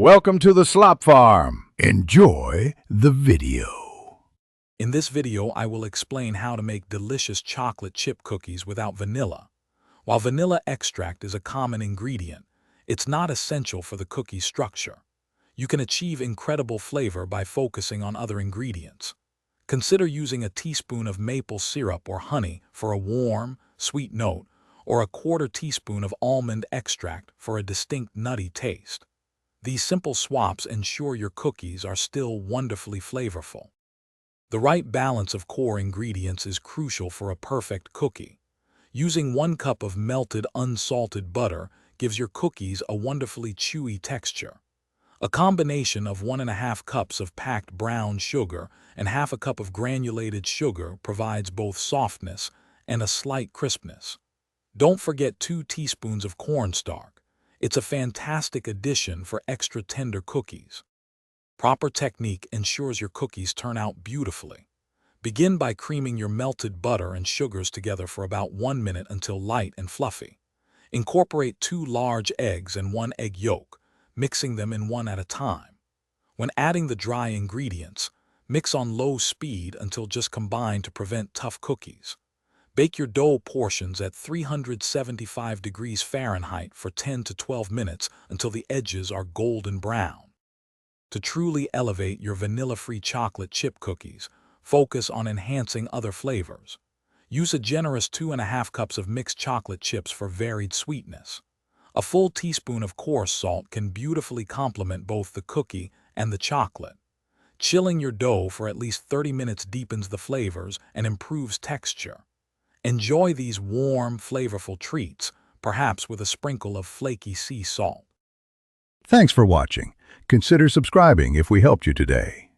Welcome to the Slop Farm. Enjoy the video. In this video, I will explain how to make delicious chocolate chip cookies without vanilla. While vanilla extract is a common ingredient, it's not essential for the cookie structure. You can achieve incredible flavor by focusing on other ingredients. Consider using a teaspoon of maple syrup or honey for a warm, sweet note, or a quarter teaspoon of almond extract for a distinct nutty taste. These simple swaps ensure your cookies are still wonderfully flavorful. The right balance of core ingredients is crucial for a perfect cookie. Using 1 cup of melted unsalted butter gives your cookies a wonderfully chewy texture. A combination of 1½ cups of packed brown sugar and ½ cup of granulated sugar provides both softness and a slight crispness. Don't forget 2 teaspoons of cornstarch. It's a fantastic addition for extra tender cookies. Proper technique ensures your cookies turn out beautifully. Begin by creaming your melted butter and sugars together for about 1 minute until light and fluffy. Incorporate 2 large eggs and 1 egg yolk, mixing them in one at a time. When adding the dry ingredients, mix on low speed until just combined to prevent tough cookies. Bake your dough portions at 375 degrees Fahrenheit for 10 to 12 minutes until the edges are golden brown. To truly elevate your vanilla-free chocolate chip cookies, focus on enhancing other flavors. Use a generous 2½ cups of mixed chocolate chips for varied sweetness. A full teaspoon of coarse salt can beautifully complement both the cookie and the chocolate. Chilling your dough for at least 30 minutes deepens the flavors and improves texture. Enjoy these warm, flavorful treats, perhaps with a sprinkle of flaky sea salt. Thanks for watching. Consider subscribing if we helped you today.